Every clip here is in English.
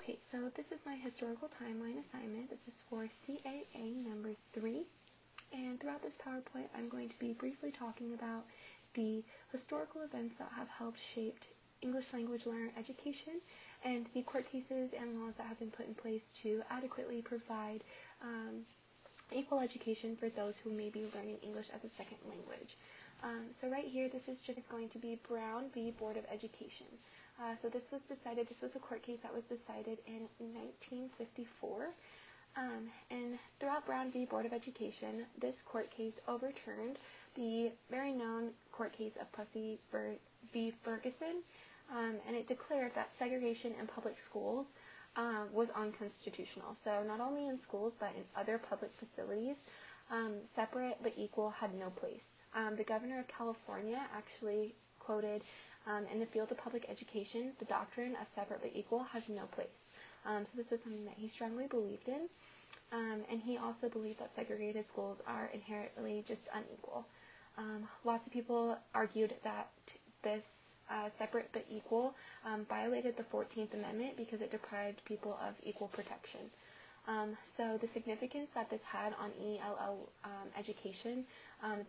Okay, so this is my historical timeline assignment. This is for CAA number 3. And throughout this PowerPoint, I'm going to be briefly talking about the historical events that have helped shape English language learner education and the court cases and laws that have been put in place to adequately provide equal education for those who may be learning English as a second language. So right here, this is just going to be Brown v. Board of Education. So this was a court case that was decided in 1954. And throughout Brown v. Board of Education, this court case overturned the very known court case of Plessy v. Ferguson, and it declared that segregation in public schools was unconstitutional. So not only in schools, but in other public facilities, separate but equal had no place. The governor of California actually quoted, in the field of public education, the doctrine of separate but equal has no place. So this was something that he strongly believed in, and he also believed that segregated schools are inherently just unequal. Lots of people argued that this separate but equal violated the 14th Amendment because it deprived people of equal protection. So the significance that this had on ELL education,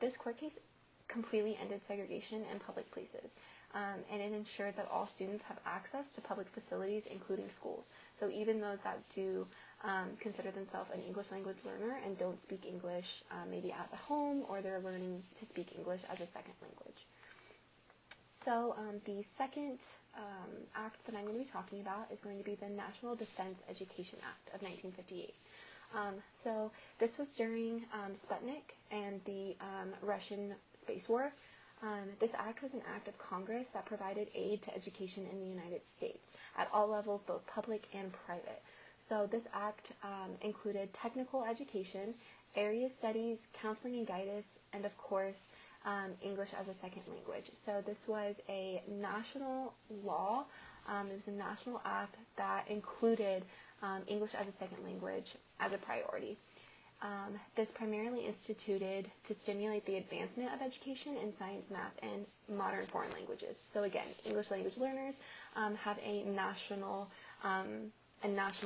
this court case completely ended segregation in public places. And it ensured that all students have access to public facilities, including schools. So even those that do consider themselves an English language learner and don't speak English maybe at the home, or they're learning to speak English as a second language. So the second act that I'm going to be talking about is going to be the National Defense Education Act of 1958. So this was during Sputnik and the Russian space war. This act was an act of Congress that provided aid to education in the United States at all levels, both public and private. So this act included technical education, area studies, counseling and guidance, and of course, English as a second language. So this was a national law. It was a national act that included English as a second language as a priority. This primarily instituted to stimulate the advancement of education in science, math, and modern foreign languages. So again, English language learners have a national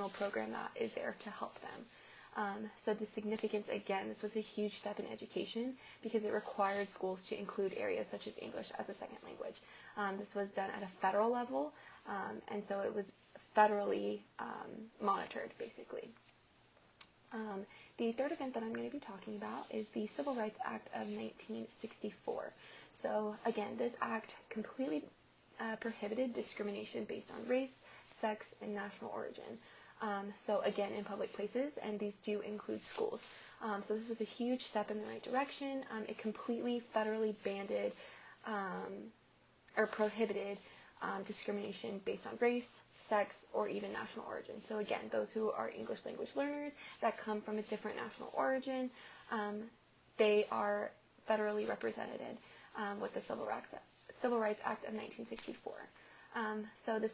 program that is there to help them. So the significance, again, this was a huge step in education because it required schools to include areas such as English as a second language. This was done at a federal level, and so it was federally monitored, basically. The third event that I'm going to be talking about is the Civil Rights Act of 1964. So again, this act completely prohibited discrimination based on race, sex, and national origin. So again, in public places, and these do include schools. So this was a huge step in the right direction. It completely federally banned or prohibited discrimination based on race, sex, or even national origin. So again, those who are English language learners that come from a different national origin, they are federally represented with the Civil Rights Act of 1964. So the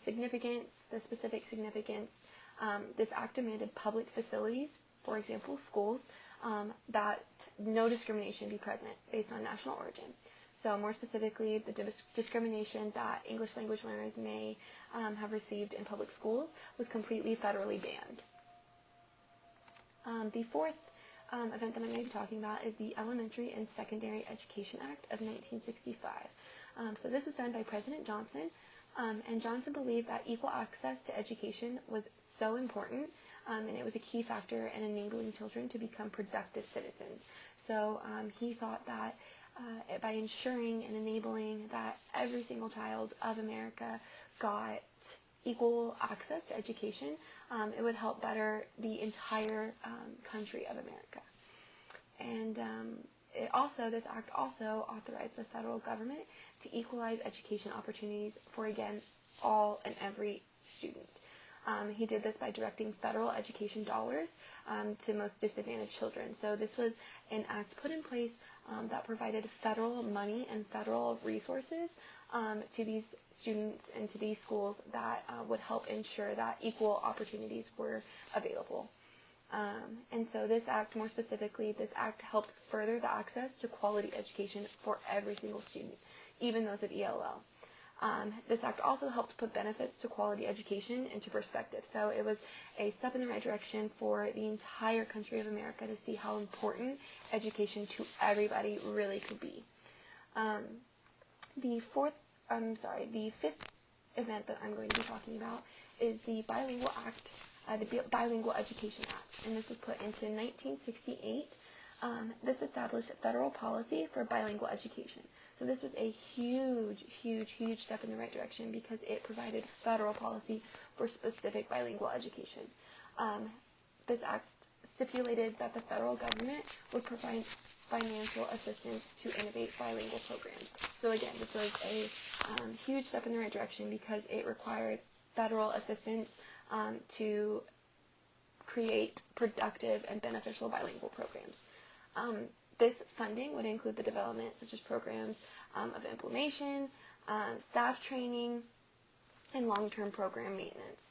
specific significance, this act demanded public facilities, for example, schools, that no discrimination be present based on national origin. So more specifically, the discrimination that English language learners may have received in public schools was completely federally banned. The fourth event that I'm going to be talking about is the Elementary and Secondary Education Act of 1965. So this was done by President Johnson, and Johnson believed that equal access to education was so important, and it was a key factor in enabling children to become productive citizens. So he thought that by ensuring and enabling that every single child of America got equal access to education, it would help better the entire country of America. And this act also authorized the federal government to equalize education opportunities for, again, all and every student. He did this by directing federal education dollars to most disadvantaged children. So this was an act put in place that provided federal money and federal resources to these students and to these schools that would help ensure that equal opportunities were available. And so this act, more specifically, this act helped further the access to quality education for every single student, even those of ELL. This act also helped put benefits to quality education into perspective. So it was a step in the right direction for the entire country of America to see how important education to everybody really could be. The fifth event that I'm going to be talking about is the Bilingual Act, the Bilingual Education Act, and this was put into 1968. This established federal policy for bilingual education. So this was a huge step in the right direction because it provided federal policy for specific bilingual education. This act stipulated that the federal government would provide financial assistance to innovate bilingual programs. So again, this was a huge step in the right direction because it required federal assistance to create productive and beneficial bilingual programs. This funding would include the development such as programs of implementation, staff training, and long-term program maintenance.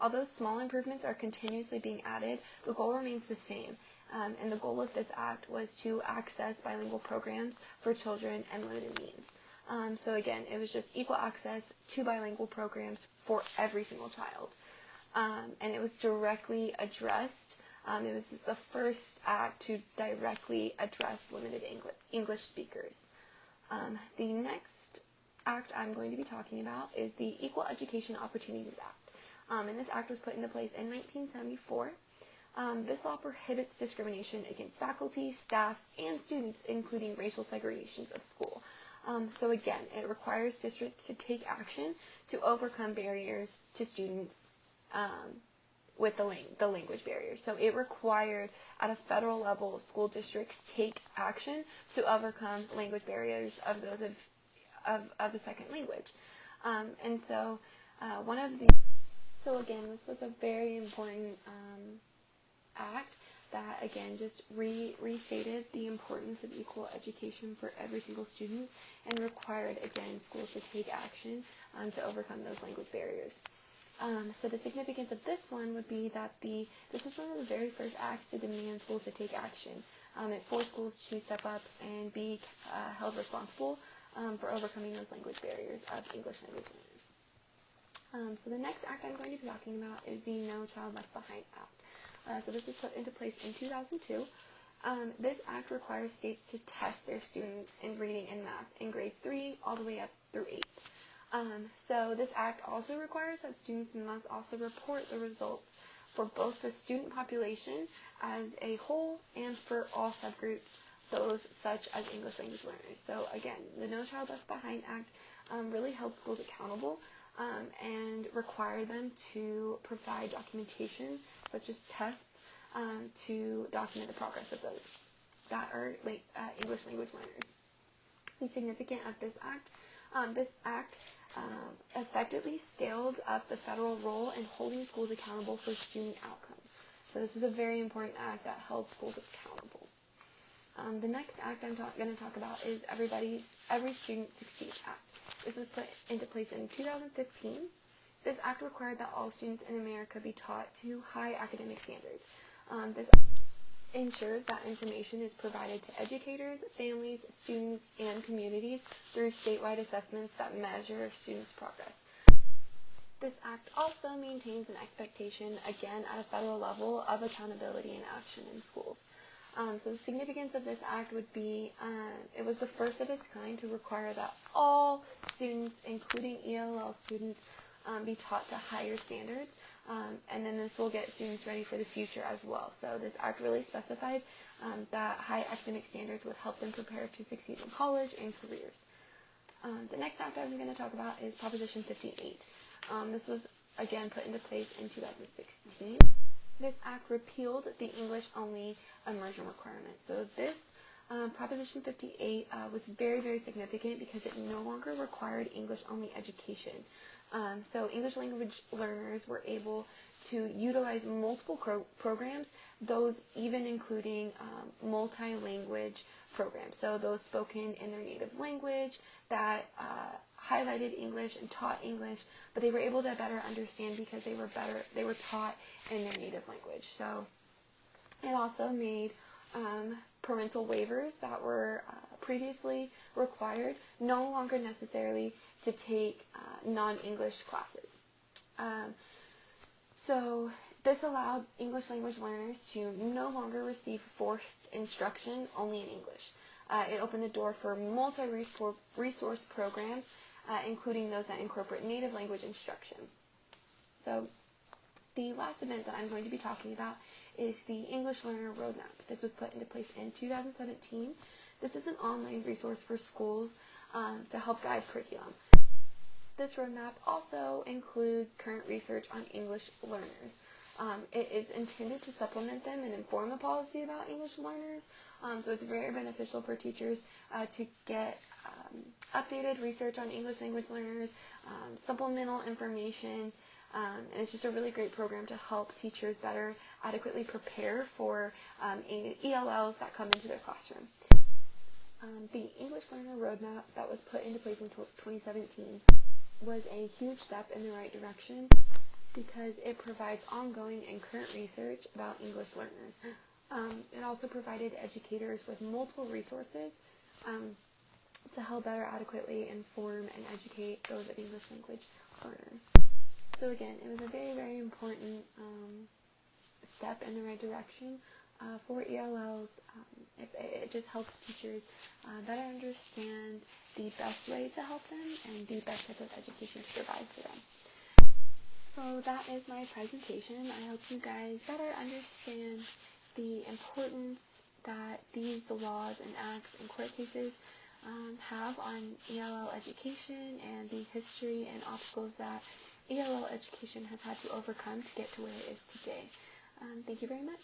Although small improvements are continuously being added, the goal remains the same. And the goal of this act was to access bilingual programs for children and limited means. So again, it was just equal access to bilingual programs for every single child. And it was directly addressed. It was the first act to directly address limited English speakers. The next act I'm going to be talking about is the Equal Education Opportunities Act. And this act was put into place in 1974. This law prohibits discrimination against faculty, staff, and students, including racial segregations of school. So again, it requires districts to take action to overcome barriers to students with the language barriers. So it required, at a federal level, school districts take action to overcome language barriers of those of the second language. And so so again, this was a very important act that, again, just restated the importance of equal education for every single student and required, again, schools to take action to overcome those language barriers. So the significance of this one would be that this was one of the very first acts to demand schools to take action. It forced schools to step up and be held responsible for overcoming those language barriers of English language learners. So the next act I'm going to be talking about is the No Child Left Behind Act. So this was put into place in 2002. This act requires states to test their students in reading and math in grades 3 all the way up through 8. So this act also requires that students must also report the results for both the student population as a whole and for all subgroups, those such as English language learners. So again, the No Child Left Behind Act really held schools accountable and required them to provide documentation such as tests to document the progress of those that are English language learners. The significance of this act effectively scaled up the federal role in holding schools accountable for student outcomes. So this was a very important act that held schools accountable. The next act I'm going to talk about is Every Student Succeeds Act. This was put into place in 2015. This act required that all students in America be taught to high academic standards. This ensures that information is provided to educators, families, students, and communities through statewide assessments that measure students' progress. This act also maintains an expectation, again at a federal level, of accountability and action in schools. So the significance of this act would be, it was the first of its kind to require that all students, including ELL students, be taught to higher standards, and then this will get students ready for the future as well. So this act really specified that high academic standards would help them prepare to succeed in college and careers. The next act I'm going to talk about is Proposition 58. This was, again, put into place in 2016. This act repealed the English-only immersion requirement. So this Proposition 58 was very, very significant because it no longer required English-only education. So English language learners were able to utilize multiple programs, those even including multi-language programs. So those spoken in their native language that highlighted English and taught English, but they were able to better understand because they were taught in their native language. So it also made parental waivers that were previously required no longer necessarily to take non-English classes. So this allowed English language learners to no longer receive forced instruction only in English. It opened the door for multi-resource programs, including those that incorporate native language instruction. So the last event that I'm going to be talking about is the English Learner Roadmap. This was put into place in 2017. This is an online resource for schools to help guide curriculum. This roadmap also includes current research on English learners. It is intended to supplement them and inform the policy about English learners, so it's very beneficial for teachers to get updated research on English language learners, supplemental information, and it's just a really great program to help teachers better adequately prepare for ELLs that come into their classroom. The English Learner Roadmap that was put into place in 2017 was a huge step in the right direction because it provides ongoing and current research about English learners. It also provided educators with multiple resources to help better adequately inform and educate those of English language learners. So again, it was a very, very important step in the right direction for ELLs. It just helps teachers better understand the best way to help them and the best type of education to provide for them. So that is my presentation. I hope you guys better understand the importance that these laws and acts and court cases have on ELL education and the history and obstacles that ELL education has had to overcome to get to where it is today. Thank you very much.